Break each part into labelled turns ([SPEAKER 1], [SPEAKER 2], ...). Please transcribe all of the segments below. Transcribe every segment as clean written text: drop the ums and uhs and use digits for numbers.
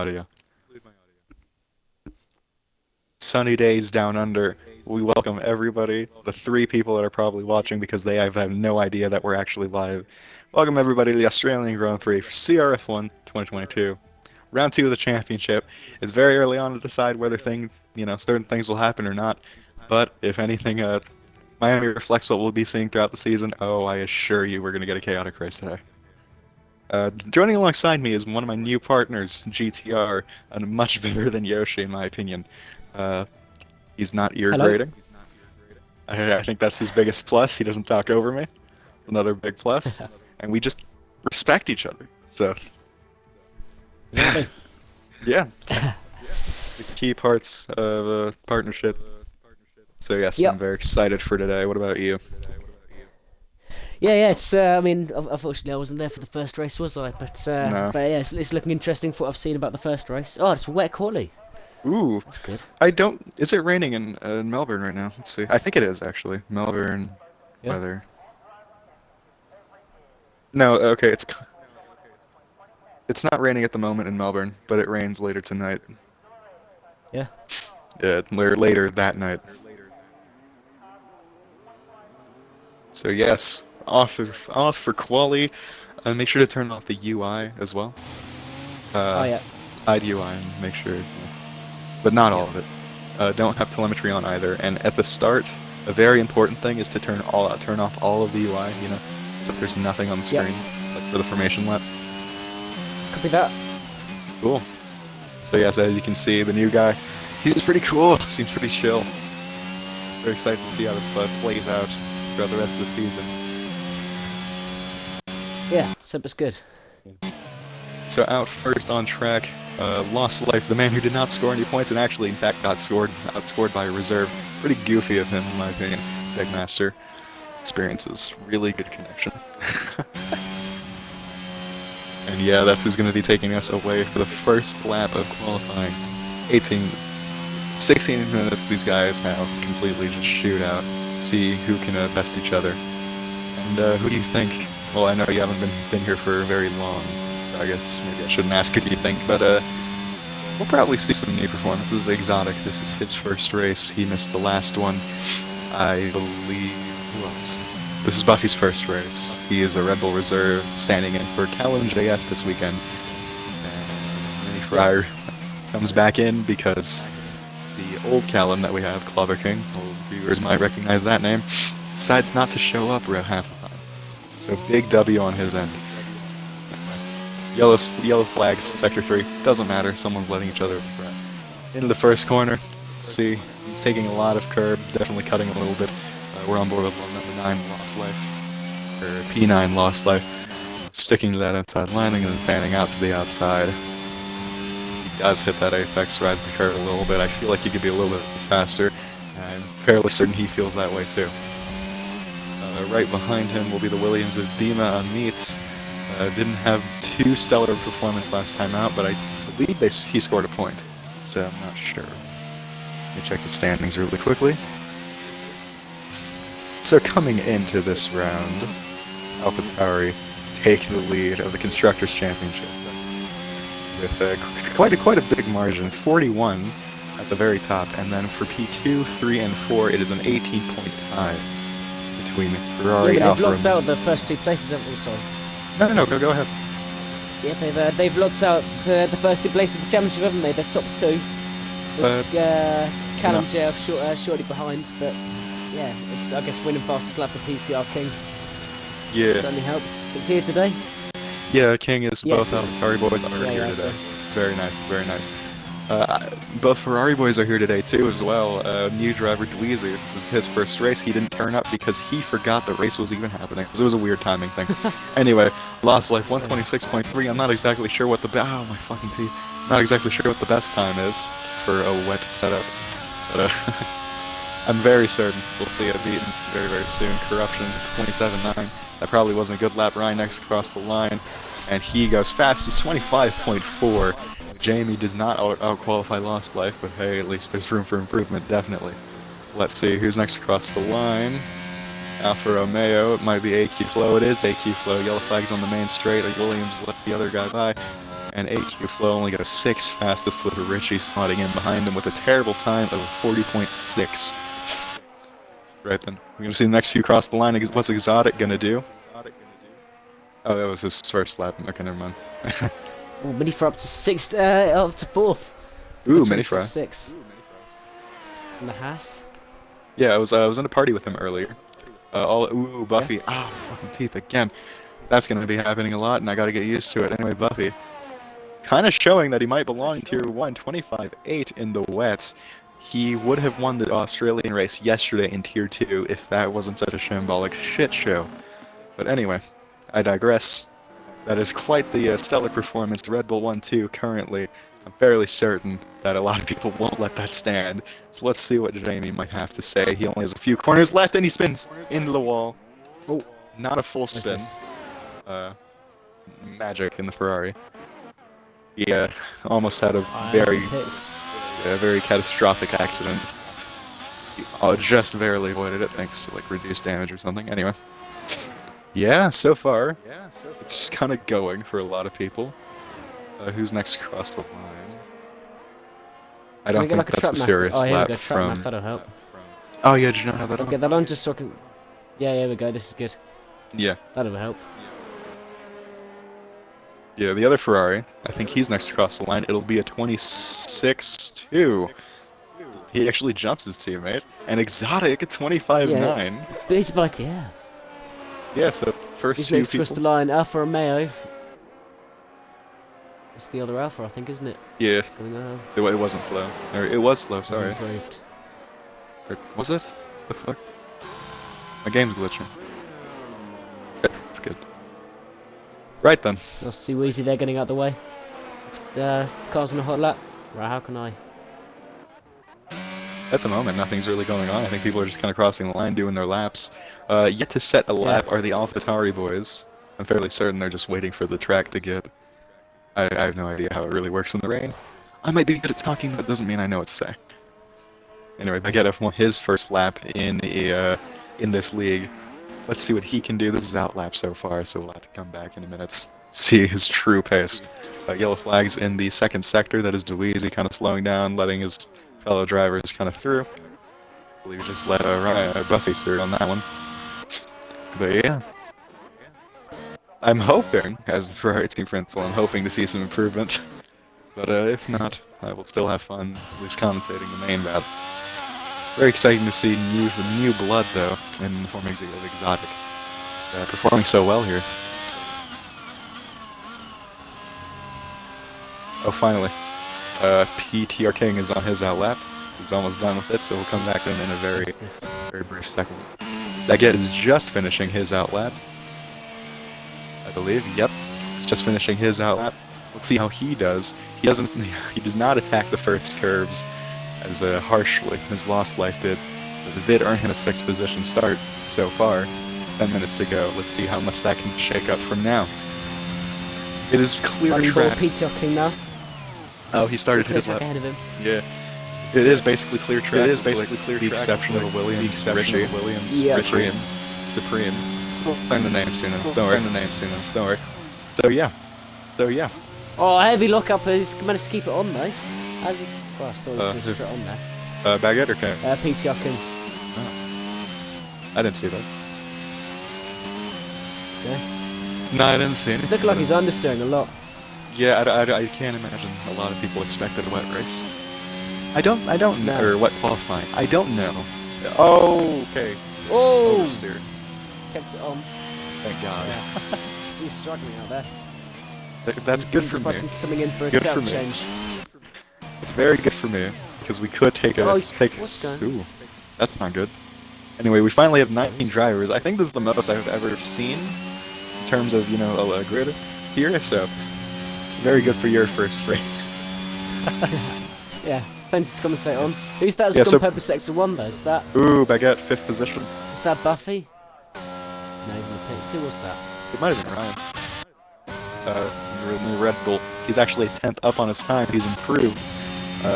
[SPEAKER 1] audio. Sunny days down under. We welcome everybody, the three people that are probably watching because they have no idea that we're actually live. Welcome everybody to the Australian Grand Prix for CRF1 2022. Round 2 of the championship. It's very early on to decide whether certain things will happen or not. But if anything, Miami reflects what we'll be seeing throughout the season. Oh, I assure you we're going to get a chaotic race today. Joining alongside me is one of my new partners, GTR, and much better than Yoshi in my opinion. Uh, he's not ear
[SPEAKER 2] Hello.
[SPEAKER 1] grating. I think that's his biggest plus. He doesn't talk over me. Another big plus. And we just respect each other. So,
[SPEAKER 2] Exactly.
[SPEAKER 1] yeah, the key parts of a partnership. So yes, I'm
[SPEAKER 2] Yep.
[SPEAKER 1] very excited for today. What about you?
[SPEAKER 2] Yeah. It's. I mean, unfortunately, I wasn't there for the first race, was I?
[SPEAKER 1] No.
[SPEAKER 2] But yeah, it's looking interesting for what I've seen about the first race. Oh, it's wet quali.
[SPEAKER 1] Ooh,
[SPEAKER 2] That's good.
[SPEAKER 1] I don't. Is it raining in Melbourne right now? Let's see. I think it is actually. Melbourne
[SPEAKER 2] Yeah.
[SPEAKER 1] weather. No, okay, it's not raining at the moment in Melbourne, but it rains later tonight.
[SPEAKER 2] Yeah.
[SPEAKER 1] Yeah, later that night. So yes, off for quali. Make sure to turn off the UI as well.
[SPEAKER 2] Oh
[SPEAKER 1] Uh,
[SPEAKER 2] yeah.
[SPEAKER 1] hide UI and make sure, but not all
[SPEAKER 2] Yep.
[SPEAKER 1] of it. Don't have telemetry on either. And at the start, a very important thing is to turn off all of the UI. So there's nothing on the
[SPEAKER 2] Yep.
[SPEAKER 1] screen, like for the formation lap.
[SPEAKER 2] Copy that.
[SPEAKER 1] Cool. So yes, as you can see, the new guy, he was pretty cool. Seems pretty chill. Very excited to see how this plays out throughout the rest of the season.
[SPEAKER 2] Yeah. Simper's good.
[SPEAKER 1] So out first on track, Lost Life, the man who did not score any points and actually, in fact, got outscored by a reserve. Pretty goofy of him, in my opinion. Big Master experiences really good connection. And yeah, that's who's going to be taking us away for the first lap of qualifying. 16 minutes these guys have to completely just shoot out, see who can best each other. And who do you think? Well, I know you haven't been here for very long, so I guess maybe I shouldn't ask who do you think, but we'll probably see some new performances. Exotic, this is his first race. He missed the last one. I believe, who else? This is Buffy's first race. He is a Red Bull reserve, standing in for Callum JF this weekend. And Mini Fryer comes back in because the old Callum that we have, Clover King, old viewers might recognize that name, decides not to show up around half the time. So big W on his end. Yellow flags, Sector 3. Doesn't matter, someone's letting each other threat. Into the first corner. Let's see. He's taking a lot of curb, definitely cutting a little bit. We're on board with number 9, Lost Life. Or P9, Lost Life. Sticking to that outside landing and then fanning out to the outside. He does hit that apex, rides the curve a little bit. I feel like he could be a little bit faster. I'm fairly certain he feels that way too. Right behind him will be the Williams of Dima on meets. Didn't have too stellar performance last time out, but I believe he scored a point. So I'm not sure. Let me check the standings really quickly. So coming into this round, AlphaTauri take the lead of the Constructors' Championship with quite a big margin, 41 at the very top, and then for P2, 3, and 4, it is an 18-point tie between Ferrari,
[SPEAKER 2] Yeah, but
[SPEAKER 1] Alfa
[SPEAKER 2] they've locked
[SPEAKER 1] Romeo.
[SPEAKER 2] out the first two places, haven't they? Sorry.
[SPEAKER 1] No, go ahead.
[SPEAKER 2] Yeah, they've locked out the first two places of the championship, haven't they? They're top two. With Callum JF shortly behind, but yeah, I guess winning fastest lap for PCR King
[SPEAKER 1] Yeah,
[SPEAKER 2] certainly helped. Is he here today?
[SPEAKER 1] yeah, King is
[SPEAKER 2] Yes,
[SPEAKER 1] both
[SPEAKER 2] he is.
[SPEAKER 1] AlphaTauri boys are here
[SPEAKER 2] I
[SPEAKER 1] today.
[SPEAKER 2] see.
[SPEAKER 1] It's very nice. Both Ferrari boys are here today too as well. New driver Dweezy, this is his first race. He didn't turn up because he forgot the race was even happening. It was a weird timing thing. Anyway, Lost Life 126.3. I'm not exactly sure what the my fucking teeth. I'm not exactly sure what the best time is for a wet setup, but I'm very certain we'll see it beaten very soon. Corruption 27.9. That probably wasn't a good lap. Ryan next across the line, and he goes fastest 25.4. Jamie does not out-qualify Lost Life, but hey, at least there's room for improvement, definitely. Let's see, who's next across the line? Alfa Romeo, it might be AQ Flow. It is AQ Flow. Yellow flags on the main straight. Williams lets the other guy by. and AQ Flow only got a 6 fastest with Richie slotting in behind him with a terrible time of 40.6. Right then, we're gonna see the next few cross the line. What's Exotic gonna do? Oh, that was his first lap. Okay, never mind.
[SPEAKER 2] Ooh, mini for up to sixth, up to fourth.
[SPEAKER 1] Ooh, mini fry.
[SPEAKER 2] 6. And the Haas.
[SPEAKER 1] Yeah, I was in a party with him earlier. Ooh, Buffy.
[SPEAKER 2] Yeah.
[SPEAKER 1] Ah, fucking teeth again. That's gonna be happening a lot, and I gotta get used to it. Anyway, Buffy, kind of showing that he might belong in Tier 1, 25.8 in the wets. He would have won the Australian race yesterday in Tier 2 if that wasn't such a shambolic shit show. But anyway, I digress. That is quite the stellar performance Red Bull 1-2 currently. I'm fairly certain that a lot of people won't let that stand. So let's see what Jamie might have to say. He only has a few corners left, and he spins into the wall.
[SPEAKER 2] Oh,
[SPEAKER 1] not a full spin. Magic in the Ferrari. He almost had a very catastrophic accident. He just barely avoided it thanks to like reduced damage or something. Anyway. Yeah, so far, it's just kind of going for a lot of people. Who's next across the line? I don't think that's a serious lap from...
[SPEAKER 2] That'll help.
[SPEAKER 1] Oh yeah, did you not have that on?
[SPEAKER 2] Okay, that on just so I can... Yeah, here we go, this is good.
[SPEAKER 1] Yeah.
[SPEAKER 2] That'll help.
[SPEAKER 1] Yeah, the other Ferrari, I think he's next across the line. It'll be a 26-2. He actually jumps his teammate. And Exotic at 25.9.
[SPEAKER 2] Yeah, but he's about, yeah.
[SPEAKER 1] Yeah, so first
[SPEAKER 2] he's
[SPEAKER 1] few
[SPEAKER 2] next
[SPEAKER 1] people...
[SPEAKER 2] across the line, Alfa Romeo. It's the other Alpha, I think, isn't it?
[SPEAKER 1] Yeah.
[SPEAKER 2] Going on.
[SPEAKER 1] It wasn't Flow. Or it was Flow, sorry.
[SPEAKER 2] Improved.
[SPEAKER 1] Or was it? The fuck? My game's glitching. It's good. Right then.
[SPEAKER 2] I'll see Wheezy there getting out the way. Cars in a hot lap. Right, how can I?
[SPEAKER 1] At the moment, nothing's really going on. I think people are just kind of crossing the line, doing their laps. Yet to set a lap are the AlphaTauri boys. I'm fairly certain they're just waiting for the track to get... I have no idea how it really works in the rain. I might be good at talking, but that doesn't mean I know what to say. Anyway, Baguette F1 his first lap in this league. Let's see what he can do. This is out lap so far, so we'll have to come back in a minute. See his true pace. Yellow flags in the second sector. That is Dweezy kind of slowing down, letting his fellow drivers kind of through. I believe we just let Buffy through on that one. But yeah. I'm hoping, as the Ferrari team principal, I'm hoping to see some improvement. But if not, I will still have fun at least commentating the main battles. It's very exciting to see new blood, though, in the form of Exotic. Performing so well here. Oh, finally. PTR King is on his outlap. He's almost done with it, so we'll come back to him in a very brief second. Baguette is just finishing his outlap. I believe. Yep. He's just finishing his outlap. Let's see how he does. He does not attack the first curves as harshly as Lost Life did. But it did earn him a 6th position start so far. 10 minutes to go. Let's see how much that can shake up from now. It is clear track.
[SPEAKER 2] PTR King now.
[SPEAKER 1] Oh, he started his lap.
[SPEAKER 2] Ahead of him.
[SPEAKER 1] Yeah. It is basically clear track. It is basically clear track. The exception of Williams, Richie, Supreme. We'll learn the name soon enough. Don't worry. So yeah.
[SPEAKER 2] Oh, heavy lockup. He's managed to keep it on though. How's he? Oh, I thought he was going straight on there.
[SPEAKER 1] Baguette or King?
[SPEAKER 2] PTR King.
[SPEAKER 1] Oh. I didn't see that.
[SPEAKER 2] Yeah.
[SPEAKER 1] No, I didn't see anything.
[SPEAKER 2] It looks like he's understeering a lot.
[SPEAKER 1] Yeah, I can't imagine a lot of people expected a wet race. I don't know. Or wet qualifying. I don't know. Oh, okay.
[SPEAKER 2] Oh!
[SPEAKER 1] Steer.
[SPEAKER 2] Kept it on.
[SPEAKER 1] Thank God.
[SPEAKER 2] Yeah. He's struggling out there.
[SPEAKER 1] That's good for me.
[SPEAKER 2] Coming in for a self change.
[SPEAKER 1] It's very good for me because we could take a Ooh, that's not good. Anyway, we finally have 19 drivers. I think this is the most I've ever seen in terms of a grid here. So it's very good for your first race.
[SPEAKER 2] Yeah, plenty to commentate on. Who's that that's gone purple sector 1 though? Is that?
[SPEAKER 1] Ooh, Baguette 5th position.
[SPEAKER 2] Is that Buffy? No, he's in the pits. Who was that?
[SPEAKER 1] It might have been Ryan. Red Bull. He's actually 10th up on his time. He's improved.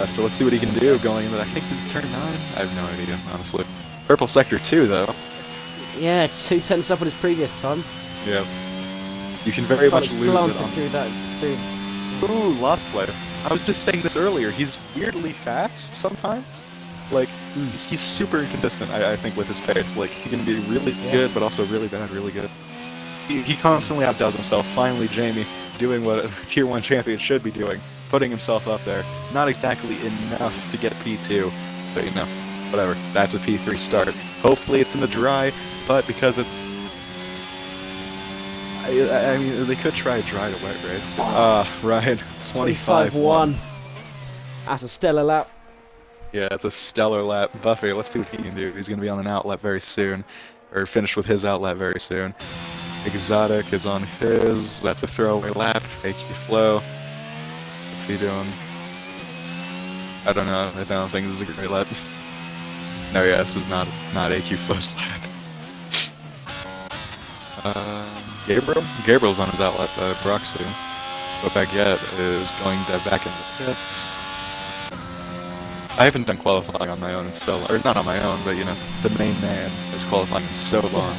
[SPEAKER 1] So let's see what he can do going into, I think this is turn 9? I have no idea, honestly. Purple Sector 2, though.
[SPEAKER 2] Yeah, 2 tenths up on his previous time.
[SPEAKER 1] Yeah. You can very much lose it on...
[SPEAKER 2] through that,
[SPEAKER 1] Ooh, lost life. I was just saying this earlier. He's weirdly fast sometimes. Like, he's super inconsistent, I think, with his pace. Like, he can be really good, but also really bad, really good. He constantly outdoes himself. Finally, Jamie doing what a Tier 1 champion should be doing, putting himself up there. Not exactly enough to get P2, but you know, whatever. That's a P3 start. Hopefully it's in the dry, but because it's... I mean, they could try a dry to wet race. Ryan, 25-1.
[SPEAKER 2] That's a stellar lap.
[SPEAKER 1] Yeah, it's a stellar lap. Buffy, let's see what he can do. He's going to be on an outlet very soon, or finish with his outlet very soon. Exotic is on his. That's a throwaway lap. AQ Flow. What's he doing? I don't know. I don't think this is a great lap. No, yeah, this is not AQ Flow's lap. Gabriel? Gabriel's on his outlet, Broxu. But Baguette is going back in the pits. I haven't done qualifying on my own in so long, or not on my own, but you know, the main man is qualifying in so long.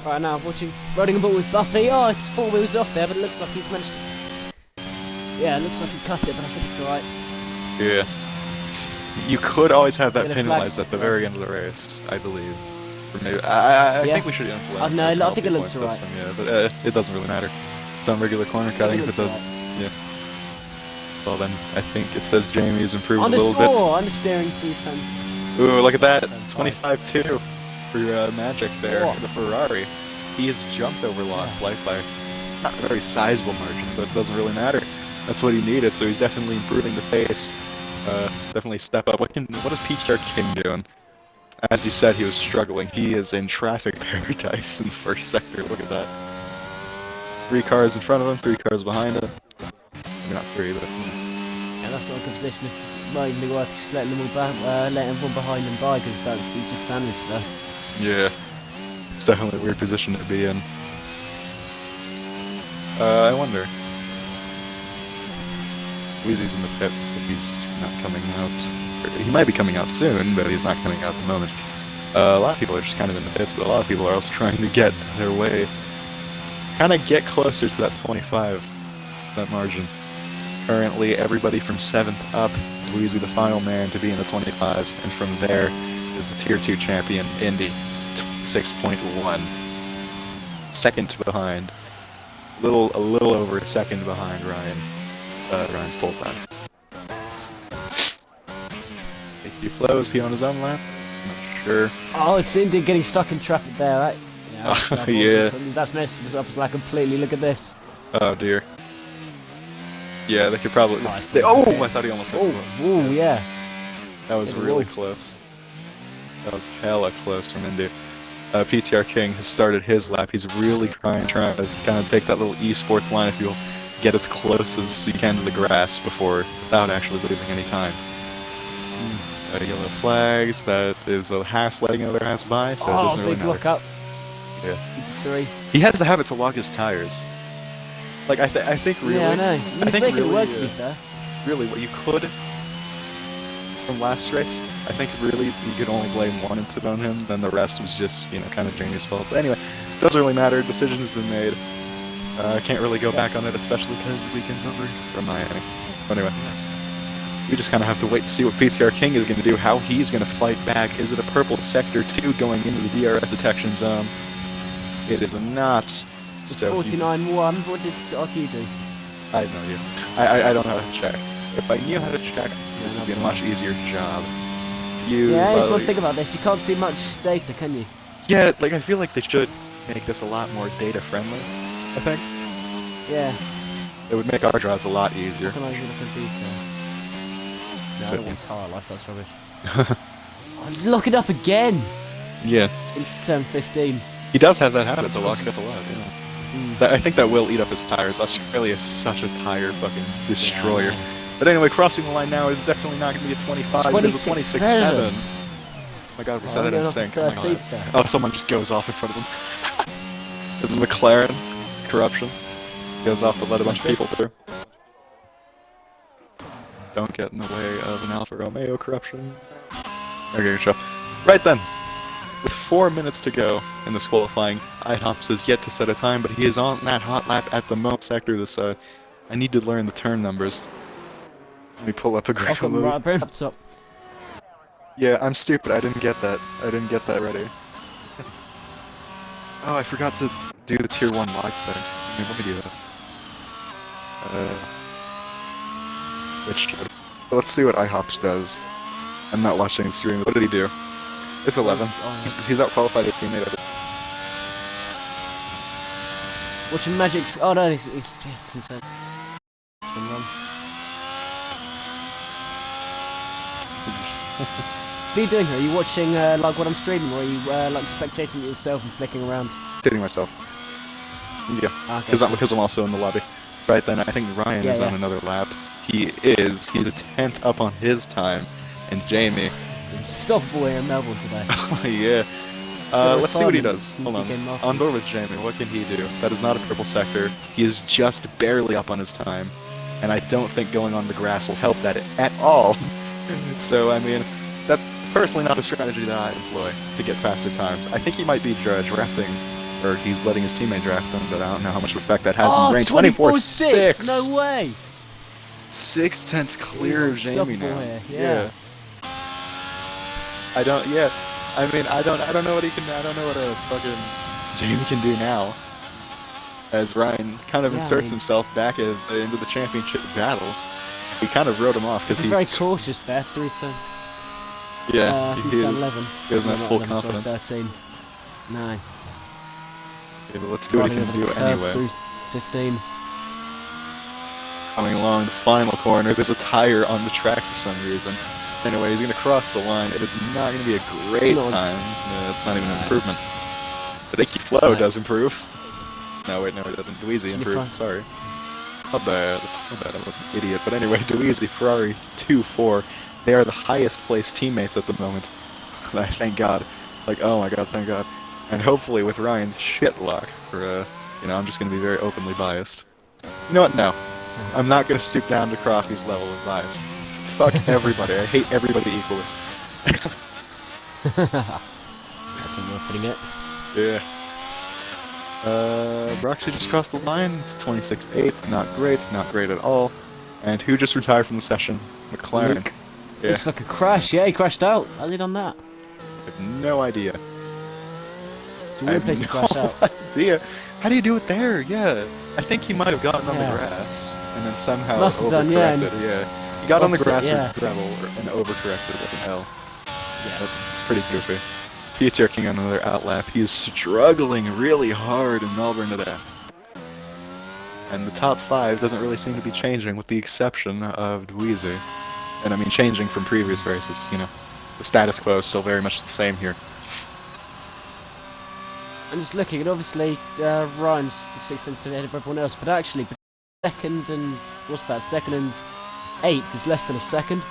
[SPEAKER 2] Right now, I'm watching Riding a Ball with Buffy. Oh, it's 4 wheels off there, but it looks like he's managed to... Yeah, it looks like he cut it, but I think it's alright.
[SPEAKER 1] Yeah. You could always have that
[SPEAKER 2] Yeah, the
[SPEAKER 1] penalized
[SPEAKER 2] flags-
[SPEAKER 1] at the very end of the race, I believe. Or maybe, I think we should implement
[SPEAKER 2] no, I
[SPEAKER 1] a
[SPEAKER 2] think it looks
[SPEAKER 1] multi-point
[SPEAKER 2] alright.
[SPEAKER 1] system, yeah, but it doesn't really matter. It's on regular corner cutting if it doesn't. Yeah. Well then, I think it says Jamie's improved a little bit.
[SPEAKER 2] Understeering through 10.
[SPEAKER 1] Ooh, look at that! 25-2 for Magic there, the Ferrari. He has jumped over lost life by not a very sizable margin, but it doesn't really matter. That's what he needed, so he's definitely improving the pace. Definitely step up. What is Peach King doing? As you said, he was struggling. He is in traffic paradise in the first sector. Look at that. 3 cars in front of him, 3 cars behind him. Maybe not 3, but...
[SPEAKER 2] Yeah, that's not a good position. It might be worth just letting them all let everyone behind him by, because he's just sandwiched there.
[SPEAKER 1] Yeah. It's definitely a weird position to be in. I wonder. Wheezy's in the pits if he's not coming out. He might be coming out soon, but he's not coming out at the moment. A lot of people are just kind of in the pits, but a lot of people are also trying to get their way. Kind of get closer to that 25, that margin. Currently, everybody from 7th up, Wheezy the final man to be in the 25s, and from there is the Tier 2 champion, Indy, 6.1. Second behind. A little over a second behind Ryan. Ryan's pole time. AQ Flow, is he on his own lap? Not sure.
[SPEAKER 2] Oh, it's Indy getting stuck in traffic there, right? Yeah.
[SPEAKER 1] Yeah.
[SPEAKER 2] That's messed us up as like completely. Look at this.
[SPEAKER 1] Oh dear. Yeah, they could probably... I thought he almost...
[SPEAKER 2] Oh, yeah.
[SPEAKER 1] That was really close. That was hella close from Indy. PTR King has started his lap. He's really trying to kind of take that little esports line, if you'll get as close as you can to the grass without actually losing any time. Yellow flags, that is a Haas letting another Haas by, so it doesn't really
[SPEAKER 2] big
[SPEAKER 1] matter.
[SPEAKER 2] lock up.
[SPEAKER 1] Yeah.
[SPEAKER 2] He's 3.
[SPEAKER 1] He has the habit to lock his tires. Like, I think really...
[SPEAKER 2] Yeah, I know. He's making it work, to be fair.
[SPEAKER 1] Really, what you could... From last race, I think really you could only blame one incident on him, then the rest was just, you know, kind of Jamie's fault. But anyway, doesn't really matter, decision's been made. Can't really go back on it, especially because the weekend's over from Miami. But anyway, we just kind of have to wait to see what PTR King is going to do, how he's going to fight back. Is it a purple Sector 2 going into the DRS detection zone? It is not.
[SPEAKER 2] It's 49-1. What did RQ do?
[SPEAKER 1] I have no idea. I don't know how to check. If I knew how to check, this would be a much easier job.
[SPEAKER 2] There's one thing about this. You can't see much data, can you?
[SPEAKER 1] Yeah, like, I feel like they should make this a lot more data-friendly, I think.
[SPEAKER 2] Yeah.
[SPEAKER 1] It would make our drives a lot easier.
[SPEAKER 2] Can I look at detail? No, I don't want tire life, that's rubbish. Oh, lock it up again!
[SPEAKER 1] Yeah.
[SPEAKER 2] Into turn 15.
[SPEAKER 1] He does have that habit to lock it up a lot, yeah. I think that will eat up his tires. Australia is such a tire fucking destroyer. Yeah. But anyway, crossing the line now is definitely not going to be a 25, it is a 26.7. Oh my god, we said that in sync. Oh, someone just goes off in front of him. This is McLaren. Corruption. Goes off to let a bunch of people through. Don't get in the way of an Alfa Romeo corruption. Okay, good show. Right then. with 4 minutes to go in this qualifying, IHOPS has yet to set a time, but he is on that hot lap at the moment sector. I need to learn the turn numbers. Let me pull up a graph.
[SPEAKER 2] I've got right up top.
[SPEAKER 1] Yeah, I'm stupid. I didn't get that. I didn't get that ready. Oh, I forgot to do the tier 1 lag thing. Let me do that. Let's see what IHOPS does. I'm not watching the stream. What did he do? It's 11. He's out-qualified his teammate.
[SPEAKER 2] Watching Magic's... Oh no, he's yeah, it's insane. It's been wrong. What are you doing here? Are you watching like what I'm streaming, or are you like spectating it yourself and flicking around?
[SPEAKER 1] Spectating myself. Yeah, because I'm also in the lobby. Right then, I think Ryan is on another lap. He's a 10th up on his time, and Jamie.
[SPEAKER 2] Unstoppable here in Melbourne today.
[SPEAKER 1] Oh yeah. Let's see what he does. Hold on. On board with Jamie. What can he do? That is not a purple sector. He is just barely up on his time, and I don't think going on the grass will help that at all. So I mean, that's personally not a strategy that I employ to get faster times. I think he might be drafting, or he's letting his teammate draft him, but I don't know how much effect that has in range. 24-6!
[SPEAKER 2] No way!
[SPEAKER 1] 6/10 clear of Jamie now.
[SPEAKER 2] Here. Yeah.
[SPEAKER 1] I don't know what he can. I don't know what a fucking Jamie can do now. As Ryan kind of inserts himself back into the championship battle. He kind of wrote him off because he's
[SPEAKER 2] very cautious there through to.
[SPEAKER 1] Yeah,
[SPEAKER 2] through to 11.
[SPEAKER 1] He doesn't have full confidence.
[SPEAKER 2] 13. No.
[SPEAKER 1] Yeah, but let's see what he can do anyway.
[SPEAKER 2] Through 15.
[SPEAKER 1] Coming along the final corner, there's a tire on the track for some reason. Anyway, he's going to cross the line. It is not going to be a great time. Yeah, it's not even an improvement. But Icky Flow does improve. No, wait, no, it doesn't. Dweezy improved. Sorry. Not bad. Not bad. I was an idiot. But anyway, Dweezy, Ferrari 2-4. They are the highest placed teammates at the moment. Thank God. Like, oh my God, thank God. And hopefully with Ryan's shit luck, I'm just going to be very openly biased. You know what? No. I'm not going to stoop down to Crofty's level of bias. Fuck everybody. I hate everybody equally.
[SPEAKER 2] That's one way of putting it.
[SPEAKER 1] Yeah. Roxy just crossed the line. It's 26-8. Not great at all. And who just retired from the session? McLaren.
[SPEAKER 2] Yeah. Looks like a crash. Yeah, he crashed out. How's he done that?
[SPEAKER 1] I have no idea.
[SPEAKER 2] It's a weird place to crash out.
[SPEAKER 1] Idea. How do you do it there? Yeah. I think he might have gotten on the grass and then somehow overcorrected. Yeah. He got on the grass with gravel and overcorrected with an L. Yeah, that's pretty goofy. Peter King on another outlap. He is struggling really hard in Melbourne today. And the top 5 doesn't really seem to be changing, with the exception of Dweezy. And I mean, changing from previous races, The status quo is still very much the same here.
[SPEAKER 2] I'm just looking, and obviously Ryan's 16th ahead of everyone else, but actually, second and 8th is less than a second.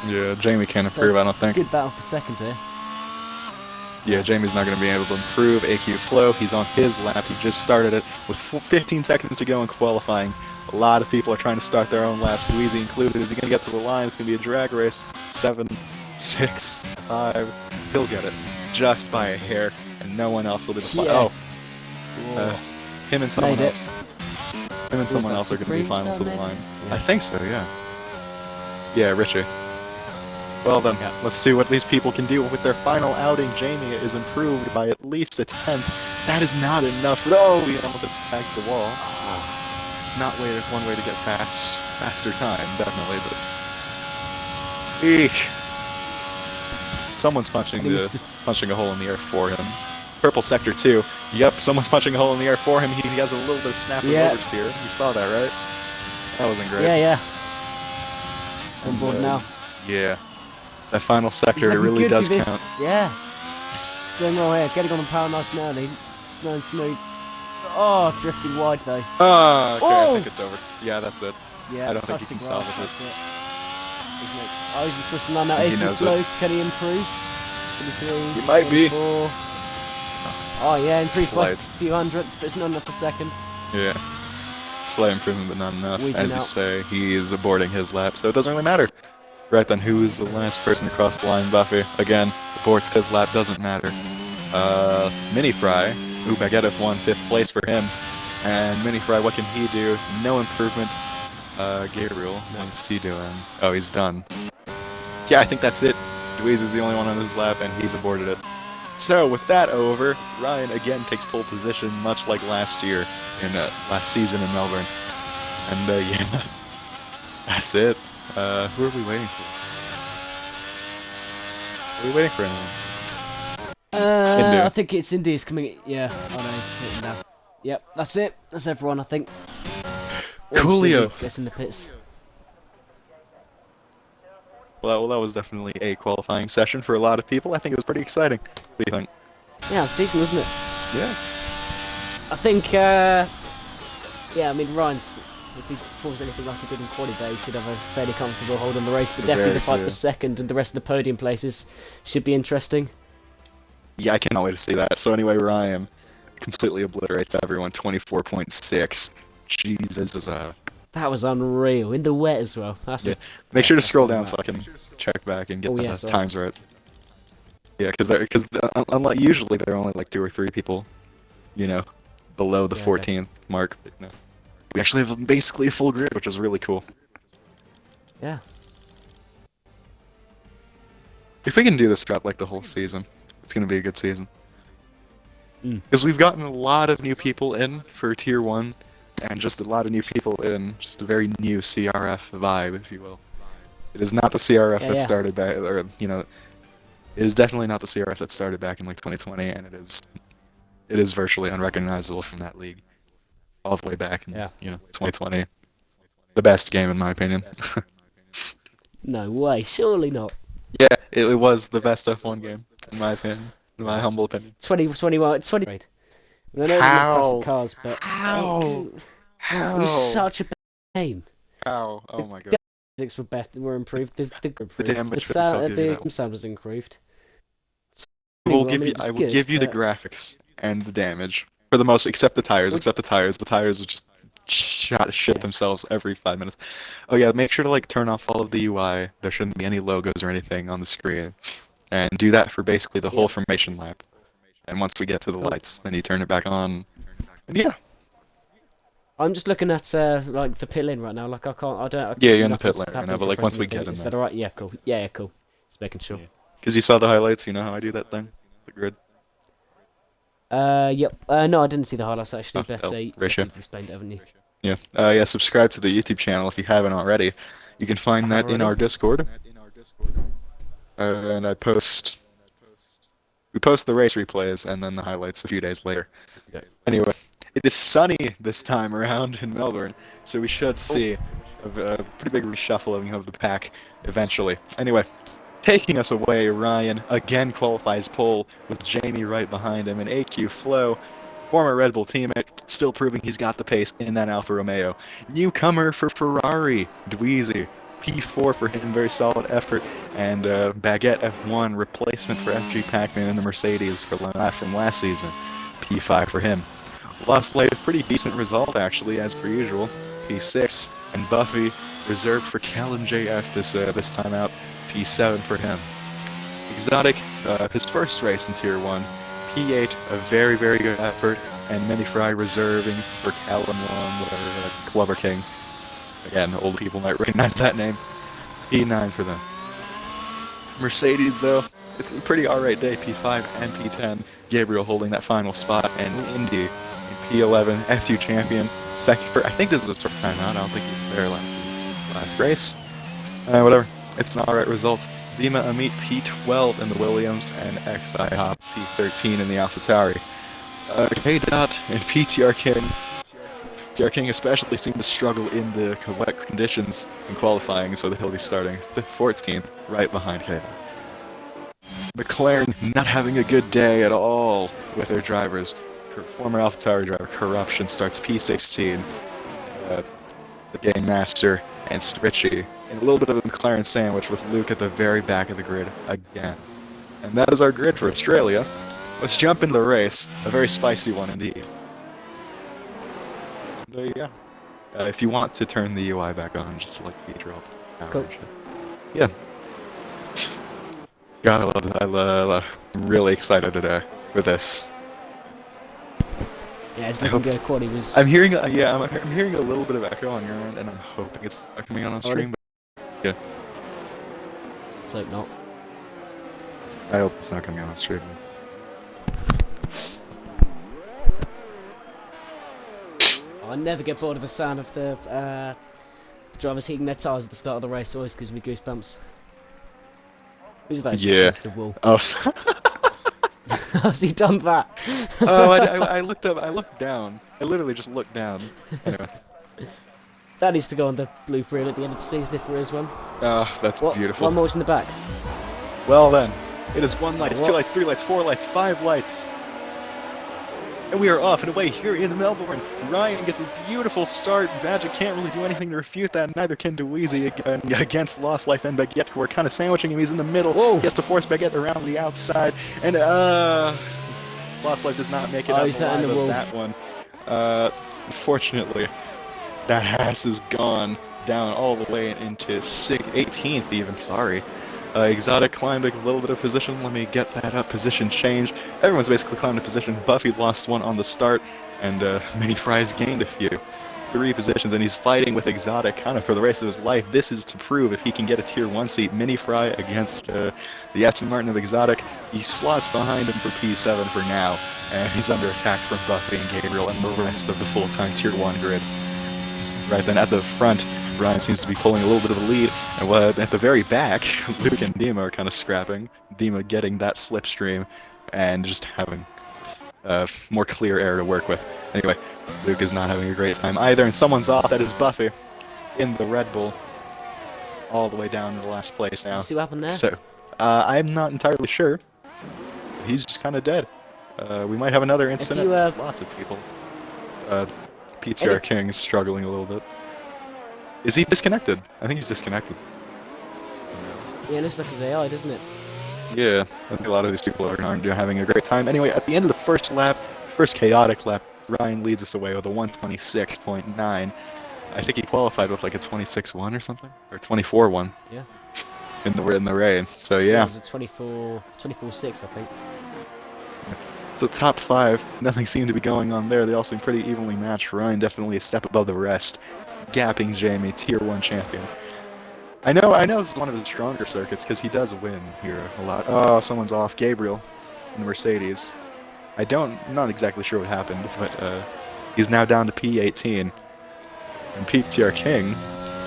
[SPEAKER 1] Yeah, Jamie can't improve, I don't think.
[SPEAKER 2] Good battle for second here.
[SPEAKER 1] Yeah, Jamie's not going to be able to improve. AQ Flow, he's on his lap. He just started it with 15 seconds to go in qualifying. A lot of people are trying to start their own laps, Dweezy included. Is he going to get to the line? It's going to be a drag race. 7, 6, 5. He'll get it. Just by a hair, and no one else will be the final. Him and someone else. Him and someone else are going to be final to the line. Yeah. I think so, yeah. Yeah, Richie. Well then, let's see what these people can do with their final outing. Jamie is improved by at least a 10th. That is not enough. Oh, he almost attacks the wall. It's not one way to get faster time, definitely, but... Eek. Someone's punching a hole in the air for him. Purple sector 2. Yep, someone's punching a hole in the air for him. He has a little bit of snap and oversteer. You saw that, right? That wasn't great.
[SPEAKER 2] Yeah. On board now.
[SPEAKER 1] Yeah. That final sector really does count.
[SPEAKER 2] Yeah. He's doing well here. Getting on the power nice and early. Slow and smooth. Oh, drifting wide though.
[SPEAKER 1] Oh, okay, I think it's over. Yeah, that's it.
[SPEAKER 2] Yeah,
[SPEAKER 1] I don't think he can salvage it.
[SPEAKER 2] Oh, he's just pushing on now. 8 slow. Can he improve? 23.
[SPEAKER 1] He might be.
[SPEAKER 2] Oh yeah, improved by a few hundredths, but it's not enough a second.
[SPEAKER 1] Yeah. Slight improvement, but not enough.
[SPEAKER 2] Wheezing
[SPEAKER 1] As you say, he is aborting his lap, so it doesn't really matter. Right then, who is the last person to cross the line, Buffy? Again, the board says lap doesn't matter. Mini Fry. Ooh, Baguette F1, 5th place for him. And Mini Fry, what can he do? No improvement. Gabriel, what's he doing? Oh, he's done. Yeah, I think that's it. Dweez is the only one on his lap, and he's aborted it. So, with that over, Ryan again takes pole position, much like last year, last season in Melbourne. And, yeah, that's it. Who are we waiting for? Are we waiting for anyone?
[SPEAKER 2] I think it's Indy's coming. Yeah, oh no, he's pitting now. Yep, that's it. That's everyone, I think.
[SPEAKER 1] Coolio
[SPEAKER 2] gets in the pits.
[SPEAKER 1] Well, that was definitely a qualifying session for a lot of people. I think it was pretty exciting. What do you think?
[SPEAKER 2] Yeah, it's decent, wasn't it?
[SPEAKER 1] Yeah.
[SPEAKER 2] I think, yeah, I mean, Ryan's, if he performs anything like he did in quali day, he should have a fairly comfortable hold on the race, but definitely the fight for second and the rest of the podium places should be interesting.
[SPEAKER 1] Yeah, I cannot wait to see that. So anyway, Ryan completely obliterates everyone, 24.6. Jesus,
[SPEAKER 2] that was unreal, in the wet as well. That's
[SPEAKER 1] Make sure to scroll down so I can check back and get the times right. Yeah, because unlike usually there are only like 2 or 3 people, you know, below the 14th mark. But no, we actually have basically a full grid, which is really cool.
[SPEAKER 2] Yeah.
[SPEAKER 1] If we can do this throughout like the whole season, it's gonna be a good season. Because we've gotten a lot of new people in for Tier 1, and just a lot of new people in just a very new CRF vibe, if you will. It is not the CRF that started back, or, you know, it is definitely not the CRF that started back in like 2020, and it is virtually unrecognizable from that league. All the way back in, 2020. The best game in my opinion.
[SPEAKER 2] No way, surely not.
[SPEAKER 1] Yeah, it was the best F1 game, in my opinion. In my humble opinion.
[SPEAKER 2] 2021, 20. I know it's not classic cars, but
[SPEAKER 1] How?
[SPEAKER 2] It was such a bad game.
[SPEAKER 1] How? Oh my god.
[SPEAKER 2] The physics were improved. The sound was improved.
[SPEAKER 1] I will give you the graphics and the damage for the most, except the tires. Except the tires. The tires would just shit themselves every 5 minutes. Oh yeah, make sure to like turn off all of the UI. There shouldn't be any logos or anything on the screen, and do that for basically the whole formation lap. And once we get to the lights, then you turn it back on. And yeah.
[SPEAKER 2] I'm just looking at like the pit lane right now. Like I don't.
[SPEAKER 1] Yeah, you're in the pit lane right now, but like once we get in there.
[SPEAKER 2] Is that alright? Yeah, cool. Yeah, cool. Just making sure.
[SPEAKER 1] Because you saw the highlights, you know how I do that thing, the grid.
[SPEAKER 2] Yep. No, I didn't see the highlights actually.
[SPEAKER 1] Ratio.
[SPEAKER 2] You've explained it, haven't you?
[SPEAKER 1] Yeah. Yeah. Subscribe to the YouTube channel if you haven't already. You can find that in our Discord. And we post the race replays and then the highlights a few days later. Anyway, it is sunny this time around in Melbourne, so we should see a pretty big reshuffling of the pack eventually. Anyway, taking us away, Ryan again qualifies pole with Jamie right behind him, and AQ Flo, former Red Bull teammate, still proving he's got the pace in that Alfa Romeo. Newcomer for Ferrari, Dweezy. P4 for him, very solid effort, and Baguette F1 replacement for FG Pac-Man in the Mercedes from last season. P5 for him. Lost Light, pretty decent result actually, as per usual. P6, and Buffy reserved for Callum JF this time out. P7 for him. Exotic, his first race in Tier 1. P8, a very, very good effort, and Mini Fry reserving for Callum Long, Clover King. Again, old people might recognize that name. P9 for them. Mercedes, though, it's a pretty alright day. P5 and P10. Gabriel holding that final spot, and Indy in P11, F2 champion. Second for, I think this is his first time out. I don't think he was there last race. Whatever. It's an alright result. Dima Amit P12 in the Williams, and XI Hop P13 in the AlphaTauri. K-Dot and PTR King. PTR King especially seemed to struggle in the wet conditions in qualifying, so he'll be starting 14th, right behind K-Dot. McLaren not having a good day at all with their drivers. Former AlphaTauri driver Corruption starts P16. The Game Master and Stritchy. And a little bit of a McLaren sandwich with Luke at the very back of the grid again. And that is our grid for Australia. Let's jump into the race. A very spicy one indeed. There you go. If you want to turn the UI back on, just select feature all the power.
[SPEAKER 2] Cool.
[SPEAKER 1] Yeah. God, I love it. I'm really excited today for this.
[SPEAKER 2] Yeah, it's
[SPEAKER 1] I
[SPEAKER 2] looking
[SPEAKER 1] hope
[SPEAKER 2] good.
[SPEAKER 1] it's,
[SPEAKER 2] Quality was.
[SPEAKER 1] I'm hearing, yeah, I'm hearing a little bit of echo on your end, and I'm hoping it's not coming out on
[SPEAKER 2] Already?
[SPEAKER 1] stream. But yeah,
[SPEAKER 2] Let's hope not.
[SPEAKER 1] I hope it's not coming out on stream.
[SPEAKER 2] I never get bored of the sound of the drivers heating their tyres at the start of the race. Always gives me goosebumps. Who's that just
[SPEAKER 1] Yeah.
[SPEAKER 2] against the wall?
[SPEAKER 1] Oh,
[SPEAKER 2] How's he done that?
[SPEAKER 1] oh, I looked up. I looked down. I literally just looked down. Anyway.
[SPEAKER 2] That needs to go on the blue reel at the end of the season if there is one.
[SPEAKER 1] Oh, that's
[SPEAKER 2] What?
[SPEAKER 1] beautiful.
[SPEAKER 2] One more's in the back.
[SPEAKER 1] Well then, it is 1 light,
[SPEAKER 2] What?
[SPEAKER 1] 2 lights, 3 lights, 4 lights, 5 lights. And we are off and away here in Melbourne. Ryan gets a beautiful start. Magic can't really do anything to refute that. Neither can Dweezy against Lost Life and Baguette, who are kind of sandwiching him. He's in the middle.
[SPEAKER 2] Whoa.
[SPEAKER 1] He has to force Baguette around the outside. And, Lost Life does not make it out
[SPEAKER 2] he's hitting
[SPEAKER 1] alive
[SPEAKER 2] the
[SPEAKER 1] of
[SPEAKER 2] wall.
[SPEAKER 1] that one. Unfortunately, that ass is gone down all the way into 18th even, sorry. Exotic climbed a little bit of position. Let me get that up. Position change. Everyone's basically climbed a position. Buffy lost one on the start, and Mini Fry's gained a few. 3 positions, and he's fighting with Exotic kind of for the rest of his life. This is to prove if he can get a Tier 1 seat. Mini Fry against the Aston Martin of Exotic. He slots behind him for P7 for now, and he's under attack from Buffy and Gabriel and the rest of the full-time Tier 1 grid. Right then, at the front, Ryan seems to be pulling a little bit of a lead, and at the very back, Luke and Dima are kind of scrapping. Dima getting that slipstream and just having more clear air to work with. Anyway, Luke is not having a great time either, and someone's off. That is Buffy in the Red Bull, all the way down to the last place now.
[SPEAKER 2] See what happened there?
[SPEAKER 1] So, I'm not entirely sure. He's just kind of dead. We might have another incident. Lots of people. PTR King is struggling a little bit. Is he disconnected? I think he's disconnected.
[SPEAKER 2] Yeah, it looks like his AI, doesn't it?
[SPEAKER 1] Yeah, I think a lot of these people aren't having a great time. Anyway, at the end of the first lap, first chaotic lap, Ryan leads us away with a 126.9. I think he qualified with like a 26.1 or something, or 24.1.
[SPEAKER 2] Yeah.
[SPEAKER 1] In the rain. So yeah.
[SPEAKER 2] It was a 24.6, I think.
[SPEAKER 1] So top 5, nothing seemed to be going on there. They all seem pretty evenly matched. Ryan definitely a step above the rest, gapping Jamie, Tier 1 champion. I know this is one of the stronger circuits because he does win here a lot. Oh, someone's off. Gabriel in the Mercedes. I'm not exactly sure what happened, but he's now down to P18. And PTR King,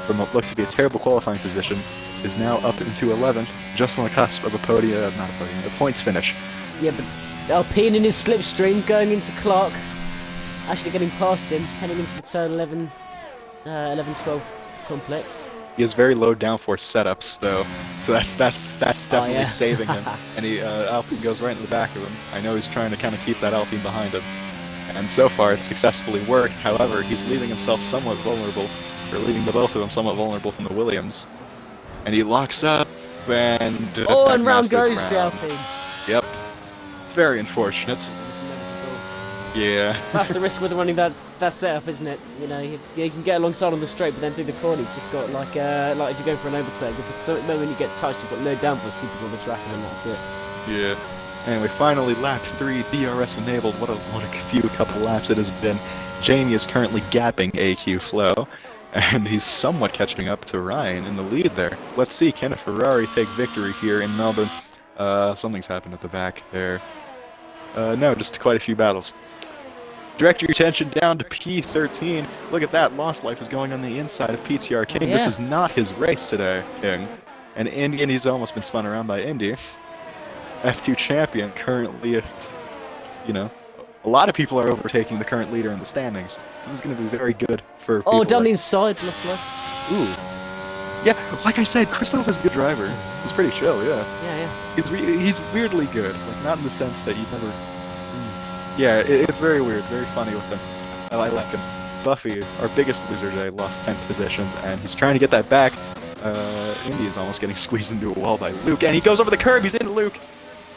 [SPEAKER 1] from what looked to be a terrible qualifying position, is now up into 11th, just on the cusp of a points finish.
[SPEAKER 2] Yeah, but Alpine in his slipstream going into Clark, actually getting past him, heading into the turn 11-12 complex.
[SPEAKER 1] He has very low downforce setups, though, so that's definitely saving him. And Alpine goes right in the back of him. I know he's trying to kind of keep that Alpine behind him, and so far it's successfully worked. However, he's leaving himself somewhat vulnerable, or leaving the both of them somewhat vulnerable from the Williams. And he locks up, and
[SPEAKER 2] and round goes the Alpine.
[SPEAKER 1] Yep, it's very unfortunate. Yeah.
[SPEAKER 2] That's the risk with running that setup, isn't it? You know, you can get alongside on the straight, but then through the corner you've just got like if you're going for an overtake, so when you get touched, you've got no downforce keeping on the track, and then that's it.
[SPEAKER 1] Yeah. Anyway, finally lap 3, DRS enabled. What a couple laps it has been. Jamie is currently gapping AQ Flow, and he's somewhat catching up to Ryan in the lead there. Let's see, can a Ferrari take victory here in Melbourne? Something's happened at the back there. No, just quite a few battles. Direct your attention down to P13. Look at that. Lost Life is going on the inside of PTR King.
[SPEAKER 2] Yeah.
[SPEAKER 1] This is not his race today, King. And Indy's almost been spun around by Indy. F2 champion currently, a lot of people are overtaking the current leader in the standings. So this is going to be very good for people.
[SPEAKER 2] Oh, down the inside, Lost Life.
[SPEAKER 1] Ooh. Yeah, like I said, Christoph is a good driver. He's pretty chill, yeah.
[SPEAKER 2] Yeah.
[SPEAKER 1] He's weirdly good. Like, not in the sense that you never... Yeah, it's very weird, very funny with him. I like him. Buffy, our biggest loser today, lost 10th positions, and he's trying to get that back. Indy is almost getting squeezed into a wall by Luke, and he goes over the curb, he's into Luke!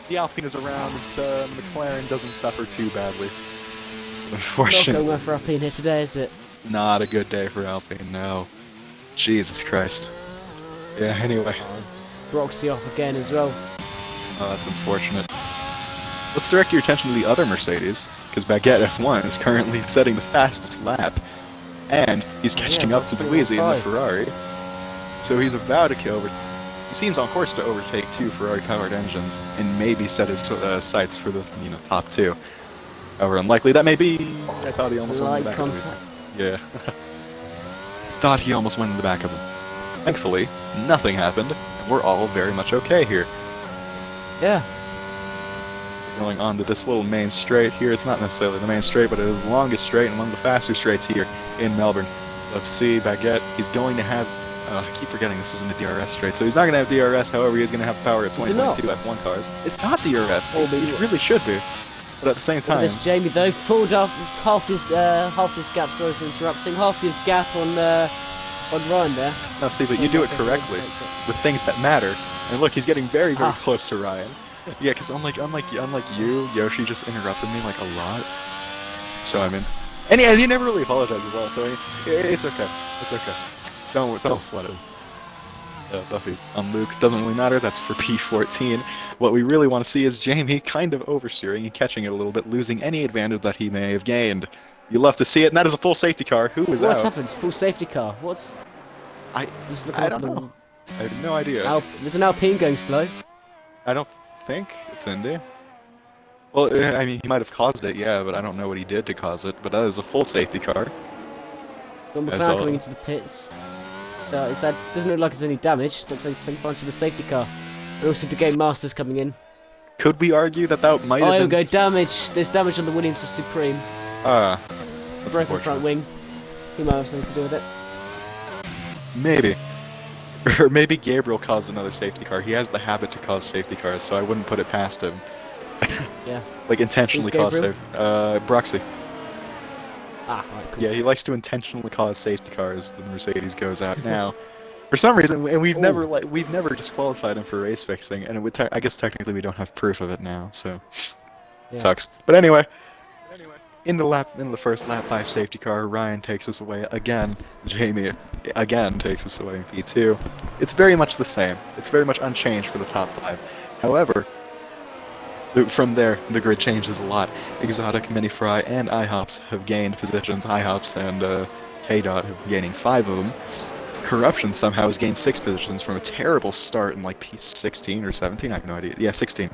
[SPEAKER 1] The Alpine is around, and McLaren doesn't suffer too badly. Unfortunately.
[SPEAKER 2] Not going well for Alpine here today, is it?
[SPEAKER 1] Not a good day for Alpine, no. Jesus Christ. Yeah, anyway.
[SPEAKER 2] Broxy off again as well.
[SPEAKER 1] Oh, that's unfortunate. Let's direct your attention to the other Mercedes, because Baguette F1 is currently setting the fastest lap, and he's catching up to Dweezy in the Ferrari. So he's about to kill. He seems on course to overtake 2 Ferrari-powered engines, and maybe set his sights for the top 2. However unlikely that may be. I thought he almost went in the back of him. Yeah. Thought he almost went in the back of him. Thankfully, nothing happened, and we're all very much okay here.
[SPEAKER 2] Yeah.
[SPEAKER 1] Going on to this little main straight here. It's not necessarily the main straight, but it is the longest straight and one of the faster straights here in Melbourne. Let's see, Baguette. He's going to have... I keep forgetting this isn't a DRS straight, so he's not going to have DRS. However, he's going to have power at 2022 F1 cars. It's not DRS. It really should be. But at the same time...
[SPEAKER 2] This Jamie, though, pulled up half his gap, sorry for interrupting, half his gap on Ryan there.
[SPEAKER 1] No, see, but you do it correctly with things that matter. And look, he's getting very, very close to Ryan. Yeah, because unlike you, Yoshi just interrupted me like a lot. So I mean, and he never really apologized as well. So I mean, it's okay. It's okay. Don't sweat it. Buffy on Luke doesn't really matter. That's for P14. What we really want to see is Jamie kind of oversteering and catching it a little bit, losing any advantage that he may have gained. You love to see it, and that is a full safety car. Who is out?
[SPEAKER 2] What's happened? Full safety car. What?
[SPEAKER 1] I don't know. I have no idea.
[SPEAKER 2] There's an Alpine going slow.
[SPEAKER 1] I don't think it's Indy. Well, I mean, he might have caused it, yeah, but I don't know what he did to cause it. But that is a full safety car.
[SPEAKER 2] Got McLaren coming into the pits. Doesn't look like there's any damage. Looks like it's in front of the safety car. And also the Game Masters coming in.
[SPEAKER 1] Could we argue that might have been...
[SPEAKER 2] Oh, go damage. There's damage on the Williams of Supreme. Broken front wing. He might have something to do with it.
[SPEAKER 1] Maybe. Or maybe Gabriel caused another safety car. He has the habit to cause safety cars, so I wouldn't put it past him.
[SPEAKER 2] Yeah.
[SPEAKER 1] Like intentionally cause safety. Broxy.
[SPEAKER 2] Right, cool.
[SPEAKER 1] Yeah, he likes to intentionally cause safety cars. The Mercedes goes out now. For some reason, and we've never disqualified him for race fixing, and I guess technically we don't have proof of it now, so it sucks. But anyway, in the first lap 5 safety car, Ryan takes us away again. Jamie again takes us away in P2. It's very much the same. It's very much unchanged for the top 5. However, from there, the grid changes a lot. Exotic, Mini-Fry, and IHOPS have gained positions. IHOPS and K-Dot have been gaining 5 of them. Corruption somehow has gained 6 positions from a terrible start in like P16 or 17, I have no idea. Yeah, 16.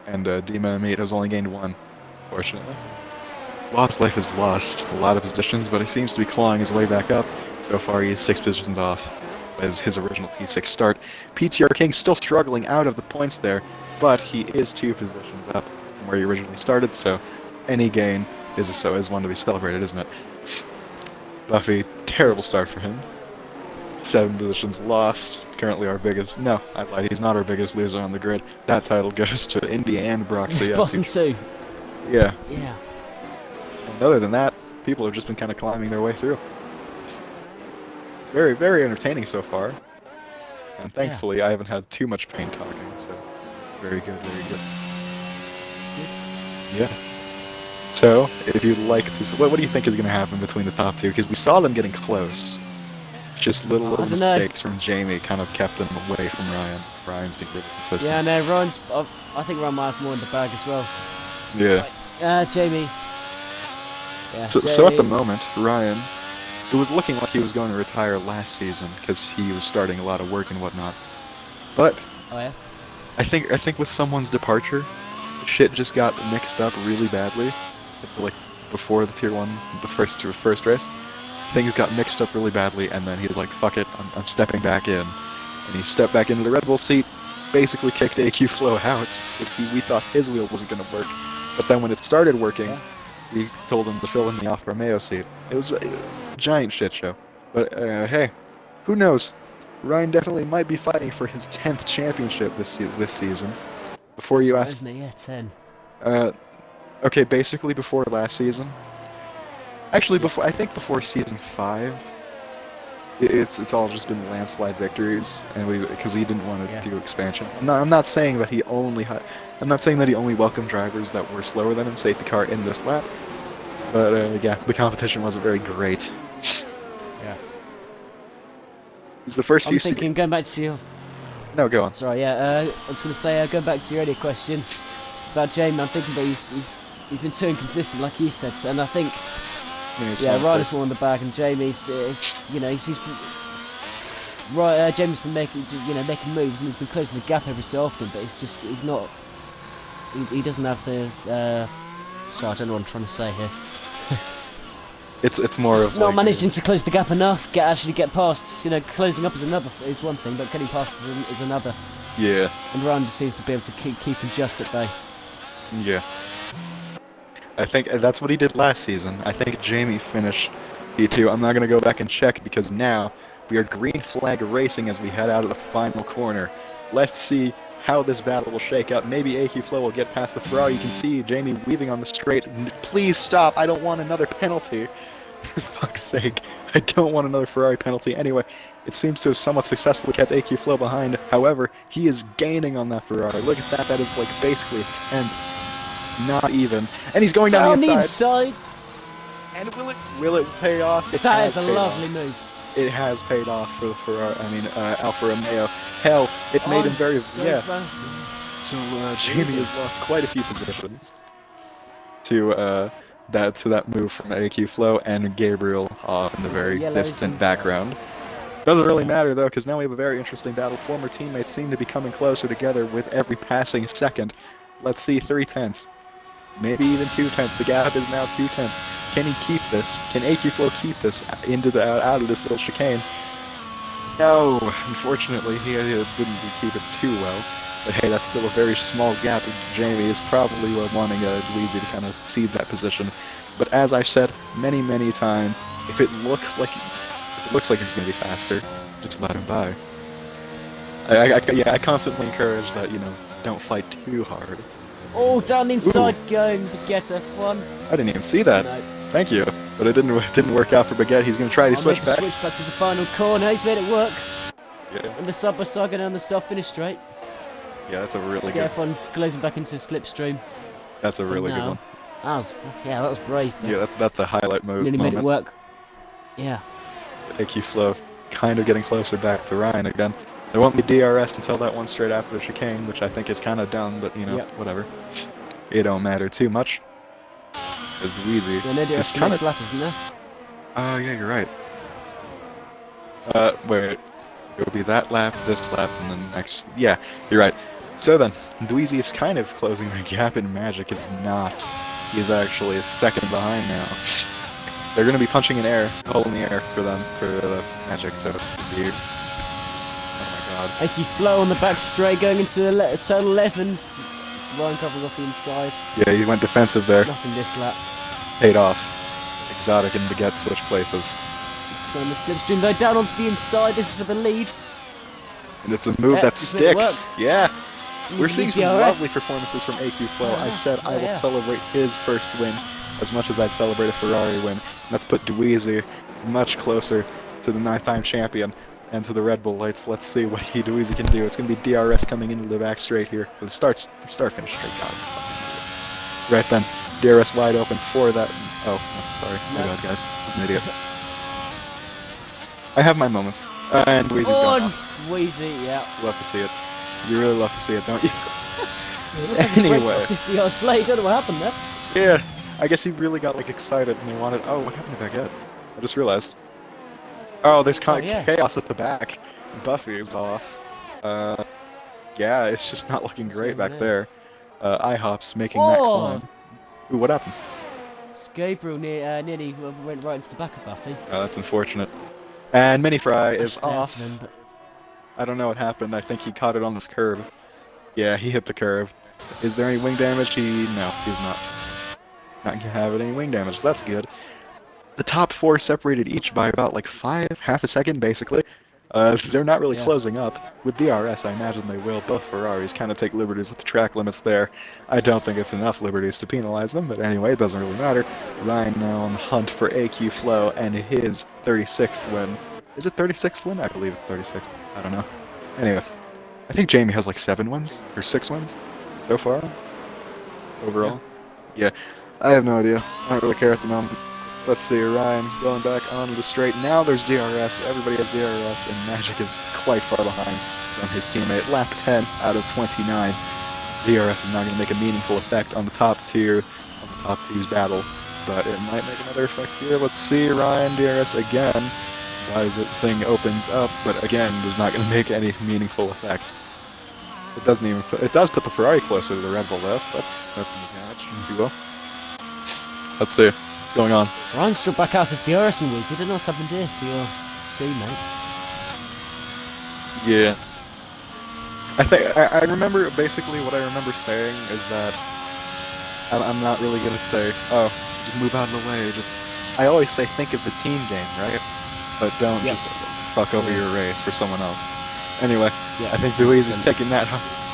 [SPEAKER 1] And Dima Meat has only gained 1, fortunately. Lost Life has lost a lot of positions, but he seems to be clawing his way back up. So far, he is 6 positions off as his original P6 start. PTR King still struggling out of the points there, but he is 2 positions up from where he originally started, so any gain is one to be celebrated, isn't it? Buffy, terrible start for him. 7 positions lost. Currently our biggest... No, I lied. He's not our biggest loser on the grid. That title goes to Indy and Broxy.
[SPEAKER 2] Boston 2.
[SPEAKER 1] Yeah.
[SPEAKER 2] Yeah.
[SPEAKER 1] And other than that, people have just been kind of climbing their way through. Very, very entertaining so far. And thankfully, I haven't had too much pain talking, so... Very good, very good.
[SPEAKER 2] That's good.
[SPEAKER 1] Yeah. So, if you'd like to... What do you think is going to happen between the top 2? Because we saw them getting close. Just little mistakes from Jamie kind of kept them away from Ryan. Ryan's been really consistent.
[SPEAKER 2] Yeah, no, Ryan's... I think Ryan might have more in the bag as well.
[SPEAKER 1] Yeah.
[SPEAKER 2] Jamie. Yeah,
[SPEAKER 1] so at the moment, Ryan... It was looking like he was going to retire last season, because he was starting a lot of work and whatnot. But...
[SPEAKER 2] Oh, yeah?
[SPEAKER 1] I think with someone's departure, shit just got mixed up really badly. Like, before the Tier 1, the first race. Things got mixed up really badly, and then he was like, fuck it, I'm stepping back in. And he stepped back into the Red Bull seat, basically kicked AQ Flow out, because we thought his wheel wasn't going to work. But then when it started working, we told him to fill in the Alfa Romeo seat. It was a giant shit show. But, hey, who knows? Ryan definitely might be fighting for his 10th championship this season. Before you ask...
[SPEAKER 2] Isn't it? Yeah,
[SPEAKER 1] 10. Okay, basically before last season. Actually, I think before season 5, it's all just been landslide victories, and because he didn't want to do expansion. I'm not saying that he only welcomed drivers that were slower than him, safety car in this lap. But yeah, the competition wasn't very great.
[SPEAKER 2] Yeah.
[SPEAKER 1] He's the first
[SPEAKER 2] I'm
[SPEAKER 1] few.
[SPEAKER 2] thinking, going back to your...
[SPEAKER 1] No, go on.
[SPEAKER 2] Sorry, yeah, I was going to say, going back to your earlier question about Jamie, I'm thinking that he's been too inconsistent, like you said, and I think, yeah, Ryan's more on the back, and Jamie's, you know, he's right. Jamie's been making moves, and he's been closing the gap every so often, but he's not, he doesn't have the, sorry, I don't know what I'm trying to say here.
[SPEAKER 1] It's more of
[SPEAKER 2] not
[SPEAKER 1] like
[SPEAKER 2] managing to close the gap enough, actually get past. You know, closing up is one thing, but getting past is another.
[SPEAKER 1] Yeah.
[SPEAKER 2] And Ryan just seems to be able to keep him just at bay.
[SPEAKER 1] Yeah. I think that's what he did last season. I think Jamie finished P2. I'm not going to go back and check because now we are green flag racing as we head out of the final corner. Let's see how this battle will shake out. Maybe AQ Flow will get past the Ferrari. You can see Jamie weaving on the straight. Please stop. I don't want another penalty. For fuck's sake. I don't want another Ferrari penalty. Anyway, it seems to have somewhat successfully kept AQ Flow behind. However, he is gaining on that Ferrari. Look at that. That is like basically a tenth. Not even. And he's going down the inside. And will it pay off?
[SPEAKER 2] That is a lovely move.
[SPEAKER 1] It has paid off for the Ferrari. I mean, Alfa Romeo. Hell, it made him very So Jamie has lost quite a few positions to that move from AQ Flow and Gabriel off in the very distant background. Doesn't really matter though, because now we have a very interesting battle. Former teammates seem to be coming closer together with every passing second. Let's see, 3/10. Maybe even 2/10. The gap is now 2/10. Can he keep this? Can AQ Flow keep this out of this little chicane? No, unfortunately, he didn't keep it too well. But hey, that's still a very small gap. Jamie is probably wanting Dweezy to kind of cede that position. But as I've said many, many times, if it looks like he's going to be faster, just let him by. I constantly encourage that, you know, don't fight too hard.
[SPEAKER 2] Oh, down the inside going Baguette F1.
[SPEAKER 1] I didn't even see that. No. Thank you. But it didn't work out for Baguette. He's going to try to switch back.
[SPEAKER 2] Switch back to the final corner. He's made it work.
[SPEAKER 1] Yeah.
[SPEAKER 2] And the side by side going down the start finish straight.
[SPEAKER 1] Yeah, that's a really good.
[SPEAKER 2] F1's closing back into slipstream.
[SPEAKER 1] That's a really good one.
[SPEAKER 2] That was brave.
[SPEAKER 1] Yeah, that's a highlight move.
[SPEAKER 2] Nearly made it work. Yeah.
[SPEAKER 1] AQ Flow kind of getting closer back to Ryan again. There won't be DRS until that one straight after the chicane, which I think is kind of dumb, but you know, whatever. It don't matter too much. It's Dweezy.
[SPEAKER 2] Yeah, no DRS the next lap, isn't there?
[SPEAKER 1] Oh, yeah, you're right. Wait. It'll be that lap, this lap, and then next. Yeah, you're right. So then, Dweezy is kind of closing the gap, and Magic is not. He's actually a second behind now. They're going to be punching an hole in the air for them, for the Magic, so it's weird.
[SPEAKER 2] AQ Flow on the back straight, going into the turn 11. Ryan covering off the inside.
[SPEAKER 1] Yeah, he went defensive there.
[SPEAKER 2] Nothing this lap.
[SPEAKER 1] Paid off. Exotic and Baguette switch places.
[SPEAKER 2] From the slipstream though, down onto the inside. This is for the lead.
[SPEAKER 1] And it's a move that sticks. Yeah. We're seeing some lovely performances from AQ Flow. I said I will celebrate his first win as much as I'd celebrate a Ferrari win. And that's put Dweezy much closer to the 9-time champion. And to the Red Bull lights. Let's see what Dweezy can do. It's going to be DRS coming into the back straight here. For the start finish straight. God. Right then, DRS wide open for that. Oh, sorry. My bad, guys. I'm an idiot. I have my moments. And Dweezy's gone off.
[SPEAKER 2] Dweezy, yeah.
[SPEAKER 1] Love to see it. You really love to see it, don't you?
[SPEAKER 2] Anyway. 50 yards late. Don't know what happened there.
[SPEAKER 1] Yeah. I guess he really got like excited and he wanted. Oh, what happened to Baguette? I just realized. Oh, there's kind of chaos at the back. Buffy is off. Yeah, it's just not looking great back there. IHOP's making that climb. Ooh, what happened?
[SPEAKER 2] Gabriel nearly went right into the back of Buffy.
[SPEAKER 1] Oh, that's unfortunate. And Mini Fry is off. I don't know what happened. I think he caught it on this curve. Yeah, he hit the curve. Is there any wing damage? No, he's not. Not gonna have any wing damage. So that's good. The top four separated each by about like half a second, basically. They're not really closing up. With DRS, I imagine they will. Both Ferraris kind of take liberties with the track limits there. I don't think it's enough liberties to penalize them, but anyway, it doesn't really matter. Ryan now on the hunt for AQ Flow and his 36th win. Is it 36th win? I believe it's 36. I don't know. Anyway, I think Jamie has like 7 wins, or 6 wins, so far, overall. Yeah, I have no idea. I don't really care at the moment. Let's see, Ryan going back onto the straight. Now there's DRS. Everybody has DRS, and Magic is quite far behind from his teammate. Lap 10 out of 29. DRS is not going to make a meaningful effect on the top tier, on the top two's battle, but it might make another effect here. Let's see, Ryan DRS again. Why the thing opens up, but again, is not going to make any meaningful effect. It doesn't even. It does put the Ferrari closer to the Red Bull list. That's a catch, if you will. Let's see what's going on.
[SPEAKER 2] Ryan's struck back out of DRS and Wiz. You don't know what's happened here for your teammates.
[SPEAKER 1] Yeah. I remember basically what I remember saying is that I'm not really gonna say, oh, just move out of the way. I always say think of the team game, right? But don't just fuck over your race for someone else. Anyway, I think Louise is taking that.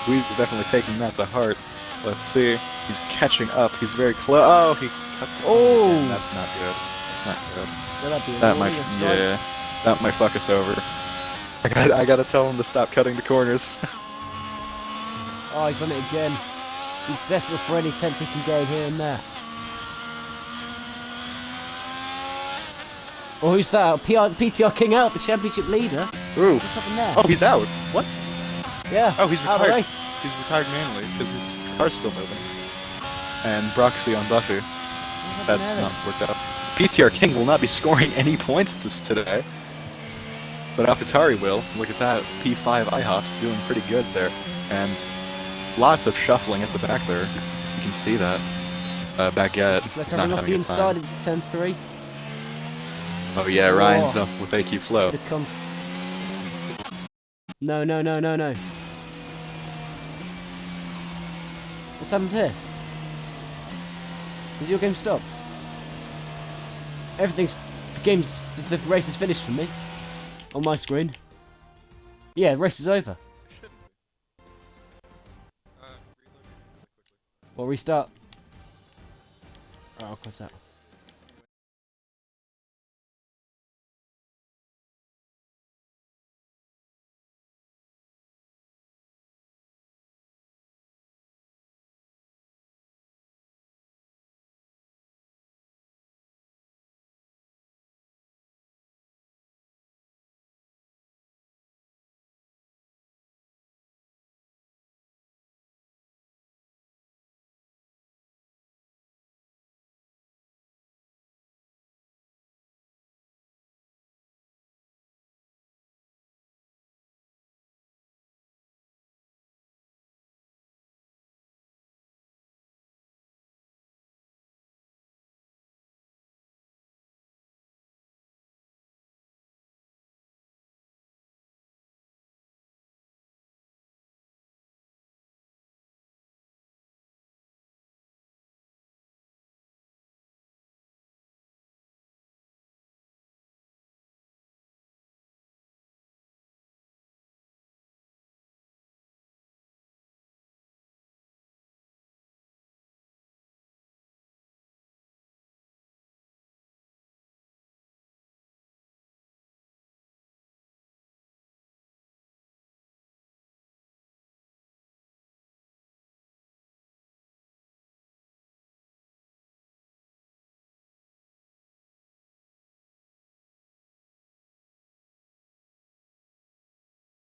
[SPEAKER 1] Louise is definitely taking that to heart. Let's see. He's catching up. He's very close. Oh, he cuts the again. That's not good. That's not good. That might, that might fuck us over. I gotta tell him to stop cutting the corners.
[SPEAKER 2] Oh, he's done it again. He's desperate for any 10th he can gain here and there. Oh, who's that? PTR King out, the championship leader.
[SPEAKER 1] Ooh.
[SPEAKER 2] What's happened there?
[SPEAKER 1] Oh, he's out. What?
[SPEAKER 2] Yeah.
[SPEAKER 1] Oh, he's
[SPEAKER 2] out of
[SPEAKER 1] retired.
[SPEAKER 2] the race.
[SPEAKER 1] He's retired manually because his car's still moving. And Broxy on Buffy. That's not worked out. PTR King will not be scoring any points today. But AlphaTauri will. Look at that. P5 IHOP's doing pretty good there. And lots of shuffling at the back there. You can see that. Baguette is not
[SPEAKER 2] off
[SPEAKER 1] having
[SPEAKER 2] the
[SPEAKER 1] a
[SPEAKER 2] inside
[SPEAKER 1] time.
[SPEAKER 2] into turn 3.
[SPEAKER 1] Oh yeah, Ryan's up with AQ Flow.
[SPEAKER 2] No. What's happened here? Has your game stopped? The race is finished for me. On my screen. Yeah, the race is over. Well, restart. Oh, I'll close that.